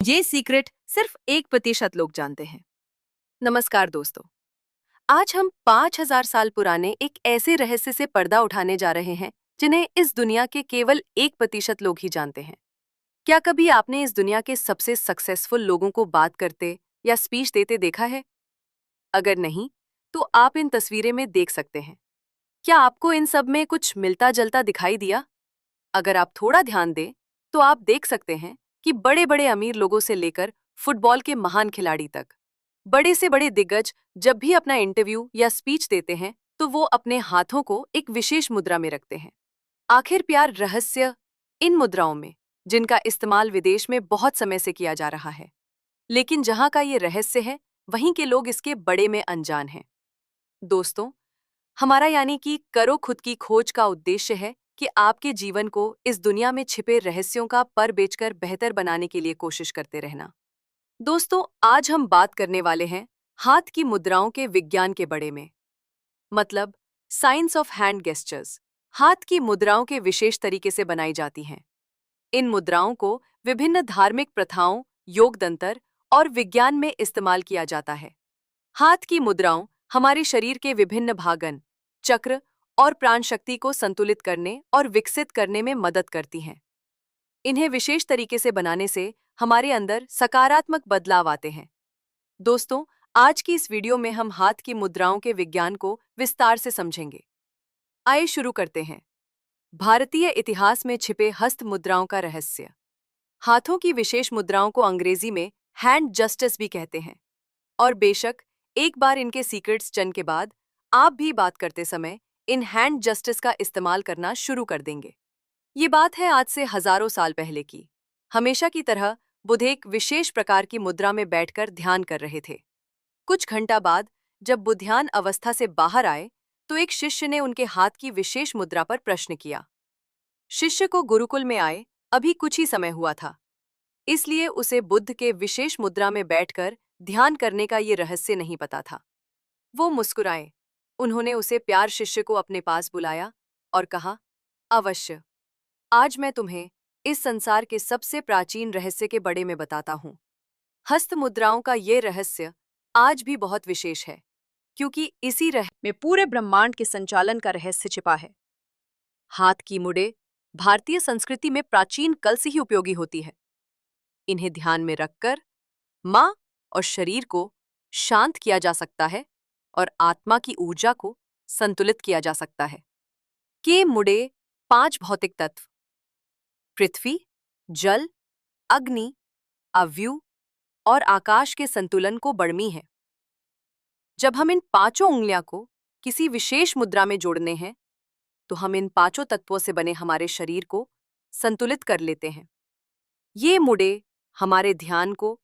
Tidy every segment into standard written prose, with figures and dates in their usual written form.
ये सीक्रेट सिर्फ 1% लोग जानते हैं। नमस्कार दोस्तों, आज हम 5000 साल पुराने एक ऐसे रहस्य से पर्दा उठाने जा रहे हैं जिन्हें इस दुनिया के केवल 1% लोग ही जानते हैं। क्या कभी आपने इस दुनिया के सबसे सक्सेसफुल लोगों को बात करते या स्पीच देते देखा है? अगर नहीं, तो आप इन तस्वीरें में देख सकते हैं। क्या आपको इन सब में कुछ मिलता जलता दिखाई दिया? अगर आप थोड़ा ध्यान दें, तो आप देख सकते हैं कि बड़े बड़े अमीर लोगों से लेकर फुटबॉल के महान खिलाड़ी तक, बड़े से बड़े दिग्गज जब भी अपना इंटरव्यू या स्पीच देते हैं तो वो अपने हाथों को एक विशेष मुद्रा में रखते हैं। आखिर प्यार रहस्य इन मुद्राओं में, जिनका इस्तेमाल विदेश में बहुत समय से किया जा रहा है, लेकिन जहां का ये रहस्य है वहीं के लोग इसके बड़े में अनजान हैं। दोस्तों, हमारा यानी कि करो खुद की खोज का उद्देश्य है कि आपके जीवन को इस दुनिया में छिपे रहस्यों का पर बेचकर बेहतर बनाने के लिए कोशिश करते रहना। दोस्तों, आज हम बात करने वाले हैं हाथ की मुद्राओं के विज्ञान के बड़े में, मतलब साइंस ऑफ हैंड गेस्चर्स। हाथ की मुद्राओं के विशेष तरीके से बनाई जाती हैं। इन मुद्राओं को विभिन्न धार्मिक प्रथाओं, योग तंत्र और विज्ञान में इस्तेमाल किया जाता है। हाथ की मुद्राओं हमारे शरीर के विभिन्न भागन, चक्र और प्राण शक्ति को संतुलित करने और विकसित करने में मदद करती हैं। इन्हें विशेष तरीके से बनाने से हमारे अंदर सकारात्मक बदलाव आते हैं। दोस्तों, आज की इस वीडियो में हम हाथ की मुद्राओं के विज्ञान को विस्तार से समझेंगे। आइए शुरू करते हैं। भारतीय इतिहास में छिपे हस्त मुद्राओं का रहस्य। हाथों की विशेष मुद्राओं को अंग्रेजी में हैंड जस्टिस भी कहते हैं। और बेशक एक बार इनके सीक्रेट्स जन के बाद आप भी बात करते समय इन हैंड जस्टिस का इस्तेमाल करना शुरू कर देंगे। ये बात है आज से हजारों साल पहले की। हमेशा की तरह बुद्ध एक विशेष प्रकार की मुद्रा में बैठकर ध्यान कर रहे थे। कुछ घंटा बाद जब बुद्ध ध्यान अवस्था से बाहर आए तो एक शिष्य ने उनके हाथ की विशेष मुद्रा पर प्रश्न किया। शिष्य को गुरुकुल में आए अभी कुछ ही समय हुआ था, इसलिए उसे बुद्ध के विशेष मुद्रा में बैठकर ध्यान करने का ये रहस्य नहीं पता था। वो मुस्कुराए। उन्होंने उसे प्यार शिष्य को अपने पास बुलाया और कहा, अवश्य, आज मैं तुम्हें इस संसार के सबसे प्राचीन रहस्य के बड़े में बताता हूँ। हस्त मुद्राओं का ये रहस्य आज भी बहुत विशेष है, क्योंकि इसी रहस्य में पूरे ब्रह्मांड के संचालन का रहस्य छिपा है। हाथ की मुड़े भारतीय संस्कृति में प्राचीन काल से ही उपयोगी होती है। इन्हें ध्यान में रखकर मां और शरीर को शांत किया जा सकता है और आत्मा की ऊर्जा को संतुलित किया जा सकता है। के मुड़े 5 भौतिक तत्व पृथ्वी, जल, अग्नि, अव्यु और आकाश के संतुलन को बढ़मी है। जब हम इन 5 उंगलियां को किसी विशेष मुद्रा में जोड़ने हैं तो हम इन 5 तत्वों से बने हमारे शरीर को संतुलित कर लेते हैं। ये मुड़े हमारे ध्यान को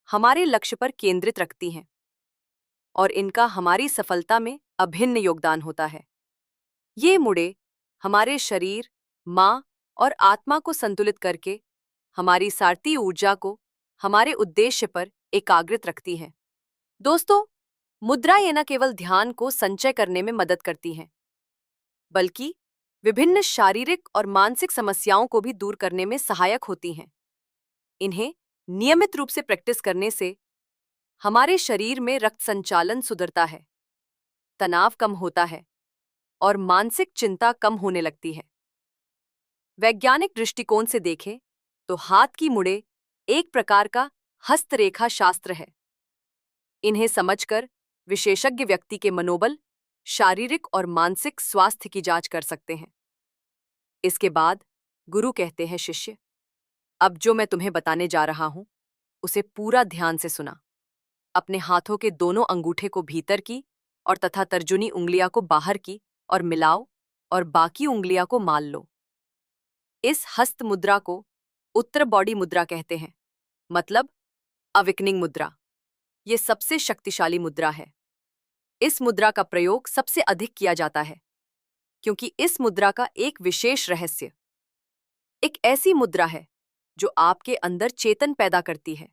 हमारे लक्ष्य पर केंद्रित रखती हैं और इनका हमारी सफलता में अभिन्न योगदान होता है। ये मुड़े हमारे शरीर, मां और आत्मा को संतुलित करके हमारी सारी ऊर्जा को हमारे उद्देश्य पर एकाग्रित रखती हैं। दोस्तों, मुद्रा ये न केवल ध्यान को संचय करने में मदद करती हैं, बल्कि विभिन्न शारीरिक और मानसिक समस्याओं को भी दूर करने में सहायक होती हैं। इन्हें नियमित रूप से प्रैक्टिस करने से हमारे शरीर में रक्त संचालन सुधरता है, तनाव कम होता है और मानसिक चिंता कम होने लगती है। वैज्ञानिक दृष्टिकोण से देखें तो हाथ की मुड़े एक प्रकार का हस्तरेखा शास्त्र है। इन्हें समझकर विशेषज्ञ व्यक्ति के मनोबल, शारीरिक और मानसिक स्वास्थ्य की जांच कर सकते हैं। इसके बाद गुरु कहते हैं, शिष्य, अब जो मैं तुम्हें बताने जा रहा हूं उसे पूरा ध्यान से सुना। अपने हाथों के दोनों अंगूठे को भीतर की और तथा तर्जुनी उंगलियां को बाहर की और मिलाओ और बाकी उंगलियां को माल लो। इस हस्त मुद्रा को उत्तर बॉडी मुद्रा कहते हैं, मतलब अविकनिंग मुद्रा। ये सबसे शक्तिशाली मुद्रा है। इस मुद्रा का प्रयोग सबसे अधिक किया जाता है क्योंकि इस मुद्रा का एक विशेष रहस्य, एक ऐसी मुद्रा है जो आपके अंदर चेतन पैदा करती है।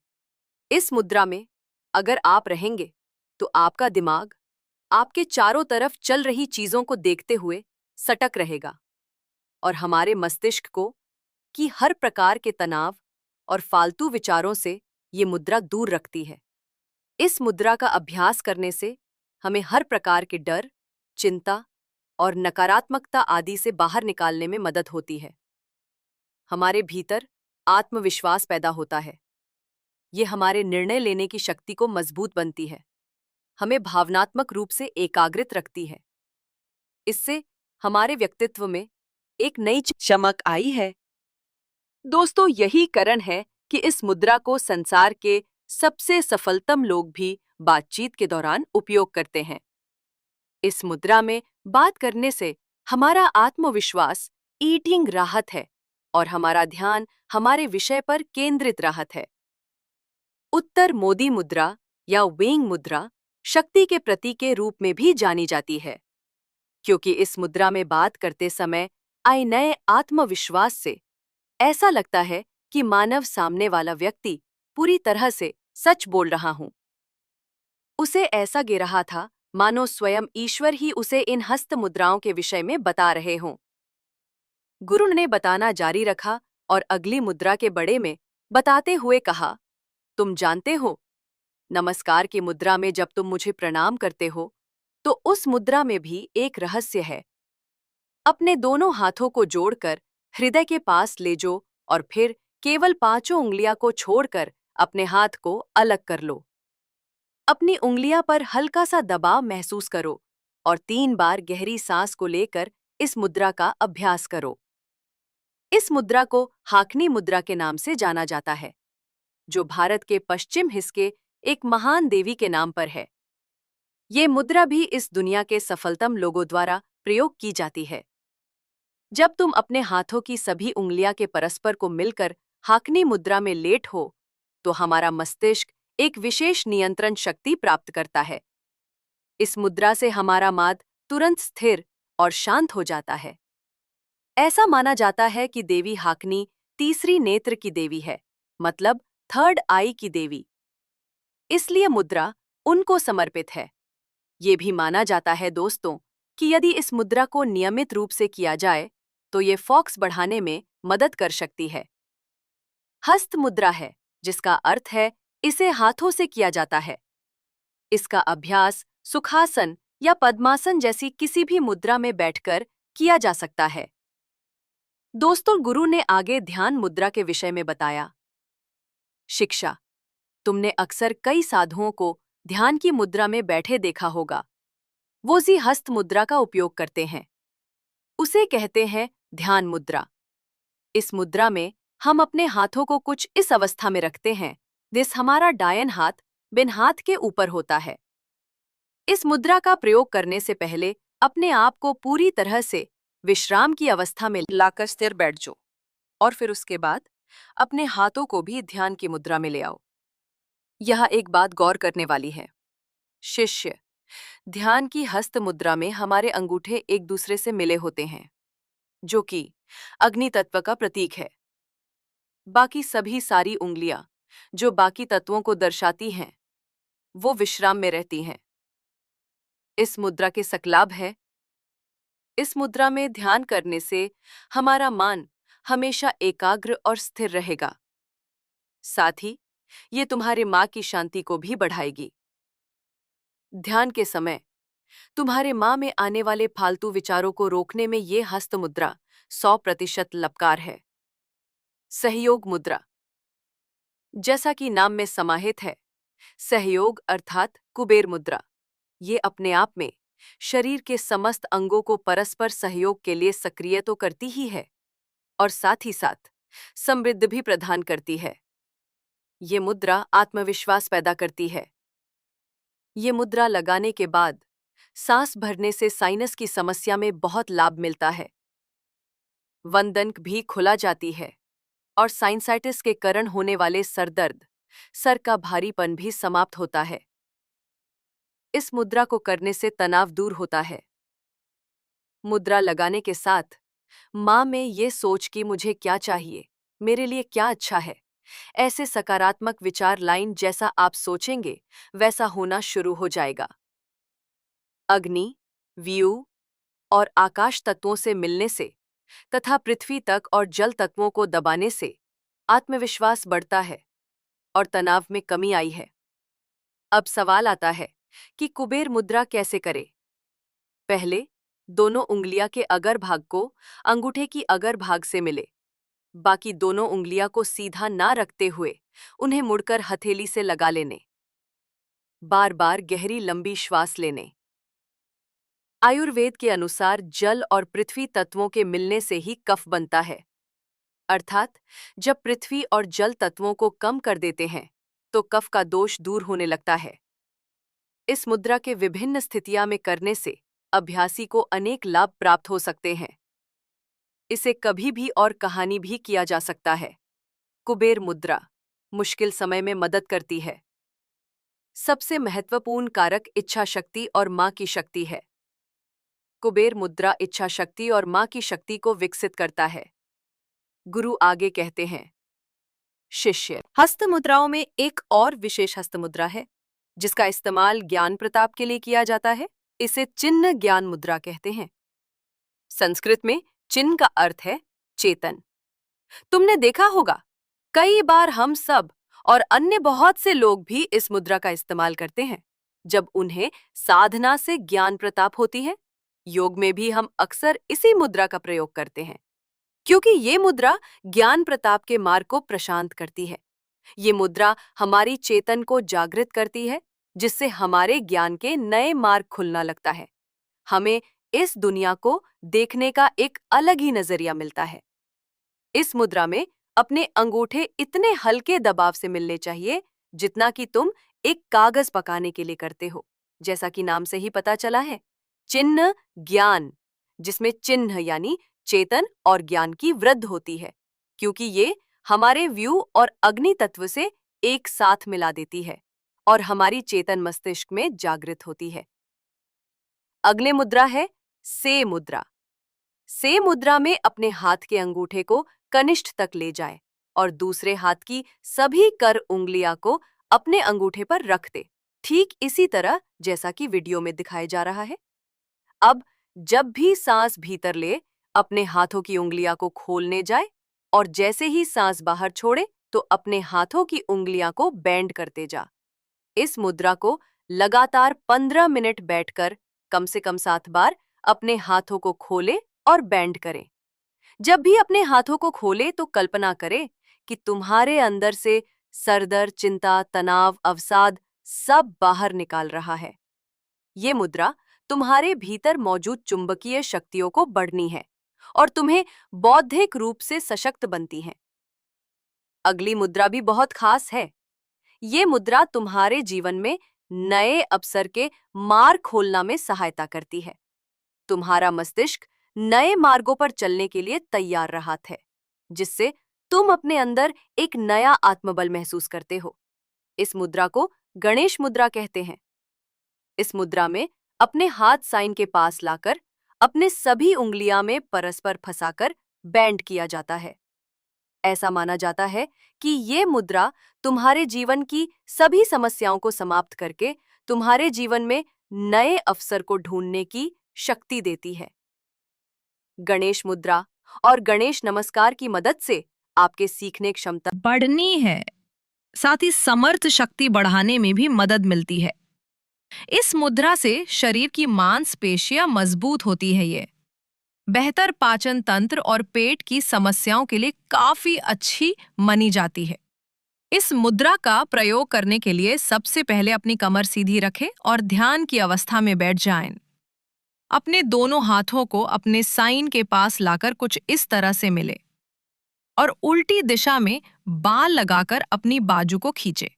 इस मुद्रा में अगर आप रहेंगे तो आपका दिमाग आपके चारों तरफ चल रही चीजों को देखते हुए सटक रहेगा और हमारे मस्तिष्क को कि हर प्रकार के तनाव और फालतू विचारों से ये मुद्रा दूर रखती है। इस मुद्रा का अभ्यास करने से हमें हर प्रकार के डर, चिंता और नकारात्मकता आदि से बाहर निकालने में मदद होती है। हमारे भीतर आत्मविश्वास पैदा होता है। ये हमारे निर्णय लेने की शक्ति को मजबूत बनती है, हमें भावनात्मक रूप से एकाग्रित रखती है। इससे हमारे व्यक्तित्व में एक नई चमक आई है। दोस्तों, यही कारण है कि इस मुद्रा को संसार के सबसे सफलतम लोग भी बातचीत के दौरान उपयोग करते हैं। इस मुद्रा में बात करने से हमारा आत्मविश्वास ईटिंग राहत है और हमारा ध्यान हमारे विषय पर केंद्रित राहत है। उत्तर मोदी मुद्रा या वेंग मुद्रा शक्ति के प्रतीक के रूप में भी जानी जाती है, क्योंकि इस मुद्रा में बात करते समय आए नए आत्मविश्वास से ऐसा लगता है कि मानव सामने वाला व्यक्ति पूरी तरह से सच बोल रहा हूं। उसे ऐसा गे रहा था मानो स्वयं ईश्वर ही उसे इन हस्त मुद्राओं के विषय में बता रहे हों। गुरु ने बताना जारी रखा और अगली मुद्रा के बड़े में बताते हुए कहा, तुम जानते हो, नमस्कार की मुद्रा में जब तुम मुझे प्रणाम करते हो तो उस मुद्रा में भी एक रहस्य है। अपने दोनों हाथों को जोड़कर हृदय के पास ले जो और फिर केवल 5 उंगलियां को छोड़कर अपने हाथ को अलग कर लो। अपनी उंगलियां पर हल्का सा दबाव महसूस करो और 3 बार गहरी सांस को लेकर इस मुद्रा का अभ्यास करो। इस मुद्रा को हाकनी मुद्रा के नाम से जाना जाता है, जो भारत के पश्चिम हिस्से के एक महान देवी के नाम पर है। ये मुद्रा भी इस दुनिया के सफलतम लोगों द्वारा प्रयोग की जाती है। जब तुम अपने हाथों की सभी उंगलियां के परस्पर को मिलकर हाकनी मुद्रा में लेट हो, तो हमारा मस्तिष्क एक विशेष नियंत्रण शक्ति प्राप्त करता है। इस मुद्रा से हमारा माद तुरंत स्थिर और शांत हो जाता है। ऐसा माना जाता है कि देवी हाकनी तीसरी नेत्र की देवी है, मतलब थर्ड आई की देवी। इसलिए मुद्रा उनको समर्पित है। ये भी माना जाता है दोस्तों कि यदि इस मुद्रा को नियमित रूप से किया जाए तो ये फोकस बढ़ाने में मदद कर सकती है। हस्त मुद्रा है, जिसका अर्थ है इसे हाथों से किया जाता है। इसका अभ्यास सुखासन या पद्मासन जैसी किसी भी मुद्रा में बैठकर किया जा सकता है। दोस्तों, गुरु ने आगे ध्यान मुद्रा के विषय में बताया। शिक्षा, तुमने अक्सर कई साधुओं को ध्यान की मुद्रा में बैठे देखा होगा। वो जी हस्त मुद्रा का उपयोग करते हैं। उसे कहते हैं ध्यान मुद्रा। इस मुद्रा में हम अपने हाथों को कुछ इस अवस्था में रखते हैं जिस हमारा दायां हाथ बिन हाथ के ऊपर होता है। इस मुद्रा का प्रयोग करने से पहले अपने आप को पूरी तरह से विश्राम की अवस्था में लाकर स्थिर बैठ जाओ और फिर उसके बाद अपने हाथों को भी ध्यान की मुद्रा में ले आओ। यह एक बात गौर करने वाली है। शिष्य, ध्यान की हस्त मुद्रा में हमारे अंगूठे एक दूसरे से मिले होते हैं, जो कि अग्नि तत्व का प्रतीक है। बाकी सभी सारी उंगलियां जो बाकी तत्वों को दर्शाती हैं, वो विश्राम में रहती हैं। इस मुद्रा के सकलाभ है। इस मुद्रा में ध्यान करने से हमारा मन हमेशा एकाग्र और स्थिर रहेगा। साथ ही ये तुम्हारे मां की शांति को भी बढ़ाएगी। ध्यान के समय तुम्हारे मां में आने वाले फालतू विचारों को रोकने में ये हस्त मुद्रा 100% लपकार है। सहयोग मुद्रा, जैसा कि नाम में समाहित है, सहयोग अर्थात कुबेर मुद्रा। ये अपने आप में शरीर के समस्त अंगों को परस्पर सहयोग के लिए सक्रिय तो करती ही है और साथ ही साथ समृद्धि भी प्रदान करती है। ये मुद्रा आत्मविश्वास पैदा करती है। ये मुद्रा लगाने के बाद सांस भरने से साइनस की समस्या में बहुत लाभ मिलता है। वंदन भी खुला जाती है और साइनसाइटिस के कारण होने वाले सरदर्द, सर का भारीपन भी समाप्त होता है। इस मुद्रा को करने से तनाव दूर होता है। मुद्रा लगाने के साथ मां में ये सोच कि मुझे क्या चाहिए, मेरे लिए क्या अच्छा है, ऐसे सकारात्मक विचार लाइन जैसा आप सोचेंगे वैसा होना शुरू हो जाएगा। अग्नि, वायु और आकाश तत्वों से मिलने से तथा पृथ्वी तक और जल तत्वों को दबाने से आत्मविश्वास बढ़ता है। और तनाव में कमी आई है। अब सवाल आता है कि कुबेर मुद्रा कैसे करें। पहले, दोनों उंगलियां के अगर भाग को अंगूठे की अगर भाग से मिले। बाकी दोनों उंगलियां को सीधा ना रखते हुए उन्हें मुड़कर हथेली से लगा लेने। बार बार गहरी लंबी श्वास लेने। आयुर्वेद के अनुसार जल और पृथ्वी तत्वों के मिलने से ही कफ बनता है। अर्थात जब पृथ्वी और जल तत्वों को कम कर देते हैं तो कफ का दोष दूर होने लगता है। इस मुद्रा के विभिन्न स्थितियां में करने से अभ्यासी को अनेक लाभ प्राप्त हो सकते हैं। इसे कभी भी और कहानी भी किया जा सकता है। कुबेर मुद्रा मुश्किल समय में मदद करती है। सबसे महत्वपूर्ण कारक इच्छा शक्ति और मां की शक्ति है। कुबेर मुद्रा इच्छा शक्ति और मां की शक्ति को विकसित करता है। गुरु आगे कहते हैं, शिष्य, हस्त मुद्राओं में एक और विशेष हस्त मुद्रा है जिसका इस्तेमाल ज्ञान प्रताप के लिए किया जाता है। इसे चिन्ह ज्ञान मुद्रा कहते हैं। संस्कृत में चिन्ह का अर्थ है चेतन। तुमने देखा होगा, कई बार हम सब और अन्य बहुत से लोग भी इस मुद्रा का इस्तेमाल करते हैं जब उन्हें साधना से ज्ञान प्रताप होती है। योग में भी हम अक्सर इसी मुद्रा का प्रयोग करते हैं क्योंकि ये मुद्रा ज्ञान प्रताप के मार्ग को प्रशांत करती है। ये मुद्रा हमारी चेतन को जागृत करती है जिससे हमारे ज्ञान के नए मार्ग खुलना लगता है। हमें इस दुनिया को देखने का एक अलग ही नजरिया मिलता है। इस मुद्रा में अपने अंगूठे इतने हल्के दबाव से मिलने चाहिए जितना कि तुम एक कागज पकाने के लिए करते हो। जैसा कि नाम से ही पता चला है, चिन्ह ज्ञान, जिसमें चिन्ह यानी चेतन और ज्ञान की वृद्धि होती है क्योंकि ये हमारे व्यू और अग्नि तत्व से एक साथ मिला देती है और हमारी चेतन मस्तिष्क में जागृत होती है। अगले मुद्रा है से मुद्रा। से मुद्रा में अपने हाथ के अंगूठे को कनिष्ठ तक ले जाए और दूसरे हाथ की सभी कर उंगलियां को अपने अंगूठे पर रख दे, ठीक इसी तरह जैसा कि वीडियो में दिखाया जा रहा है। अब जब भी सांस भीतर ले, अपने हाथों की उंगलियां को खोलने जाए और जैसे ही सांस बाहर छोड़े तो अपने हाथों की उंगलियां को बेंड करते जा। इस मुद्रा को लगातार 15 मिनट बैठकर कम से कम 7 बार अपने हाथों को खोले और बेंड करें। जब भी अपने हाथों को खोले तो कल्पना करें कि तुम्हारे अंदर से सरदर्द, चिंता, तनाव, अवसाद सब बाहर निकाल रहा है। ये मुद्रा तुम्हारे भीतर मौजूद चुंबकीय शक्तियों को बढ़नी है और तुम्हें बौद्धिक रूप से सशक्त बनती है। अगली मुद्रा भी बहुत खास है। ये मुद्रा तुम्हारे जीवन में नए अवसर के मार्ग खोलना में सहायता करती है। तुम्हारा मस्तिष्क नए मार्गों पर चलने के लिए तैयार रहा है, जिससे तुम अपने अंदर एक नया आत्मबल महसूस करते हो। इस मुद्रा को गणेश मुद्रा कहते हैं। इस मुद्रा में अपने हाथ साइन के पास लाकर अपने सभी उंगलियां में परस्पर फंसाकर बैंड किया जाता है। ऐसा माना जाता है कि ये मुद्रा तुम्हारे जीवन की सभी समस्याओं को समाप्त करके तुम्हारे जीवन में नए अवसर को ढूंढने की शक्ति देती है। गणेश मुद्रा और गणेश नमस्कार की मदद से आपके सीखने क्षमता बढ़नी है, साथ ही समर्थ शक्ति बढ़ाने में भी मदद मिलती है। इस मुद्रा से शरीर की मांसपेशियां मजबूत होती है। ये बेहतर पाचन तंत्र और पेट की समस्याओं के लिए काफी अच्छी मानी जाती है। इस मुद्रा का प्रयोग करने के लिए सबसे पहले अपनी कमर सीधी रखें और ध्यान की अवस्था में बैठ जाएं। अपने दोनों हाथों को अपने साइन के पास लाकर कुछ इस तरह से मिले और उल्टी दिशा में बाल लगाकर अपनी बाजू को खींचे,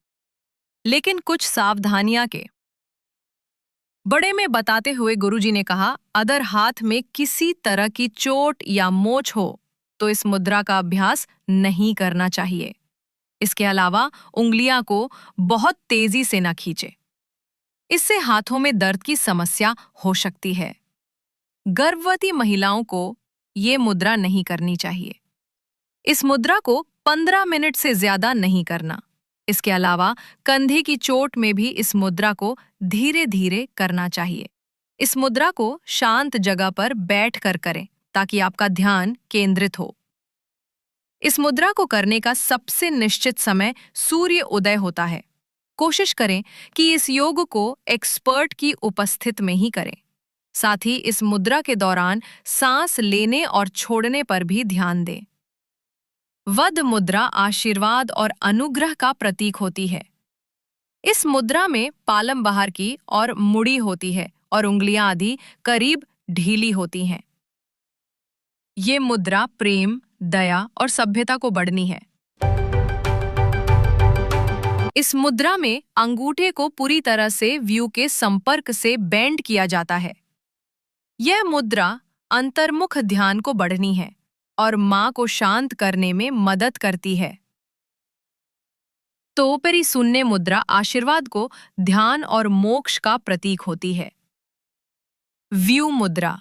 लेकिन कुछ सावधानियां के बड़े में बताते हुए गुरुजी ने कहा, अगर हाथ में किसी तरह की चोट या मोच हो तो इस मुद्रा का अभ्यास नहीं करना चाहिए। इसके अलावा उंगलियां को बहुत तेजी से न खींचे, इससे हाथों में दर्द की समस्या हो सकती है। गर्भवती महिलाओं को ये मुद्रा नहीं करनी चाहिए। इस मुद्रा को 15 मिनट से ज्यादा नहीं करना। इसके अलावा कंधे की चोट में भी इस मुद्रा को धीरे धीरे करना चाहिए। इस मुद्रा को शांत जगह पर बैठकर करें ताकि आपका ध्यान केंद्रित हो। इस मुद्रा को करने का सबसे निश्चित समय सूर्य उदय होता है। कोशिश करें कि इस योग को एक्सपर्ट की उपस्थित में ही करें। साथ ही इस मुद्रा के दौरान सांस लेने और छोड़ने पर भी ध्यान दें। वध मुद्रा आशीर्वाद और अनुग्रह का प्रतीक होती है। इस मुद्रा में पालम बाहर की और मुड़ी होती है और उंगलियां आदि करीब ढीली होती हैं। ये मुद्रा प्रेम, दया और सभ्यता को बढ़नी है। इस मुद्रा में अंगूठे को पूरी तरह से व्यू के संपर्क से बेंड किया जाता है। यह मुद्रा अंतर्मुख ध्यान को बढ़नी है और मां को शांत करने में मदद करती है। तोपरी सुन्ने मुद्रा आशीर्वाद को ध्यान और मोक्ष का प्रतीक होती है। व्यू मुद्रा,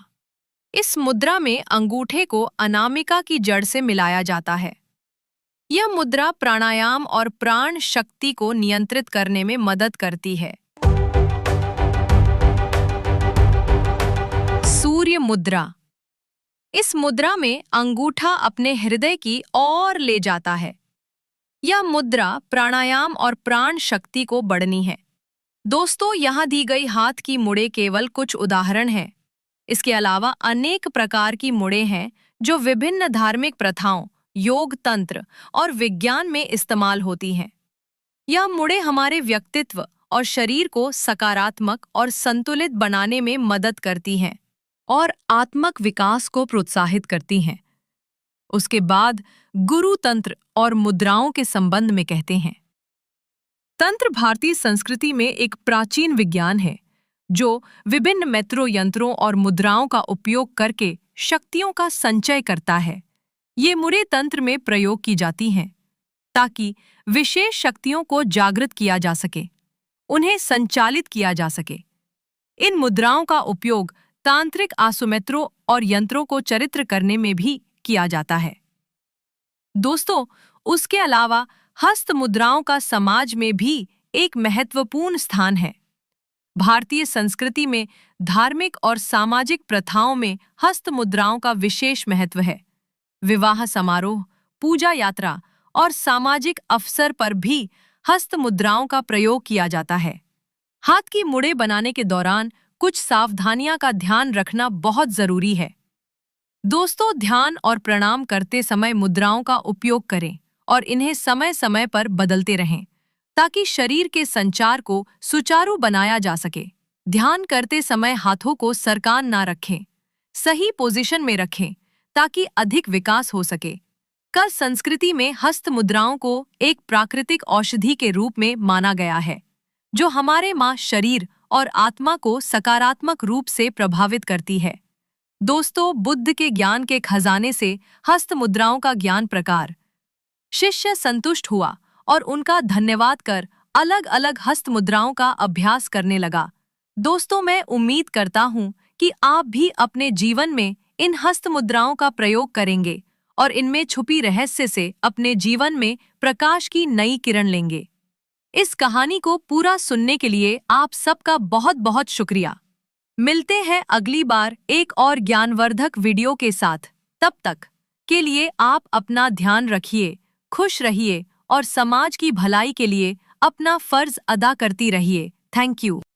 इस मुद्रा में अंगूठे को अनामिका की जड़ से मिलाया जाता है। यह मुद्रा प्राणायाम और प्राण शक्ति को नियंत्रित करने में मदद करती है। सूर्य मुद्रा, इस मुद्रा में अंगूठा अपने हृदय की ओर ले जाता है। यह मुद्रा प्राणायाम और प्राण शक्ति को बढ़नी है। दोस्तों, यहाँ दी गई हाथ की मुड़े केवल कुछ उदाहरण हैं। इसके अलावा अनेक प्रकार की मुड़े हैं जो विभिन्न धार्मिक प्रथाओं, योग तंत्र और विज्ञान में इस्तेमाल होती हैं। यह मुड़े हमारे व्यक्तित्व और शरीर को सकारात्मक और संतुलित बनाने में मदद करती हैं और आत्मक विकास को प्रोत्साहित करती हैं। उसके बाद गुरु तंत्र और मुद्राओं के संबंध में कहते हैं। तंत्र भारतीय संस्कृति में एक प्राचीन विज्ञान है जो विभिन्न मेत्रो यंत्रों और मुद्राओं का उपयोग करके शक्तियों का संचय करता है। ये मुड़े तंत्र में प्रयोग की जाती हैं ताकि विशेष शक्तियों को जागृत किया जा सके, उन्हें संचालित किया जा सके। इन मुद्राओं का उपयोग तांत्रिक आसुमेत्रों और यंत्रों को चरित्र करने में भी किया जाता है। दोस्तों, उसके अलावा हस्त मुद्राओं का समाज में भी एक महत्वपूर्ण स्थान है। भारतीय संस्कृति में धार्मिक और सामाजिक प्रथाओं में हस्त मुद्राओं का विशेष महत्व है। विवाह समारोह, पूजा यात्रा और सामाजिक अवसर पर भी हस्त मुद्राओं का प्रयोग किया जाता है। हाथ की मुड़े बनाने के दौरान कुछ सावधानियां का ध्यान रखना बहुत जरूरी है। दोस्तों, ध्यान और प्रणाम करते समय मुद्राओं का उपयोग करें और इन्हें समय समय पर बदलते रहें ताकि शरीर के संचार को सुचारू बनाया जा सके। ध्यान करते समय हाथों को सरकान ना रखें, सही पोजीशन में रखें ताकि अधिक विकास हो सके। कल संस्कृति में हस्त मुद्राओं को एक प्राकृतिक औषधि के रूप में माना गया है जो हमारे मां शरीर और आत्मा को सकारात्मक रूप से प्रभावित करती है। दोस्तों, बुद्ध के ज्ञान के खजाने से हस्त मुद्राओं का ज्ञान प्रकार। शिष्य संतुष्ट हुआ और उनका धन्यवाद कर अलग अलग हस्त मुद्राओं का अभ्यास करने लगा। दोस्तों, मैं उम्मीद करता हूं कि आप भी अपने जीवन में इन हस्त मुद्राओं का प्रयोग करेंगे और इनमें छुपी रहस्य से अपने जीवन में प्रकाश की नई किरण लेंगे। इस कहानी को पूरा सुनने के लिए आप सबका बहुत बहुत शुक्रिया। मिलते हैं अगली बार एक और ज्ञानवर्धक वीडियो के साथ। तब तक के लिए आप अपना ध्यान रखिए, खुश रहिए और समाज की भलाई के लिए अपना फर्ज अदा करती रहिए। Thank you.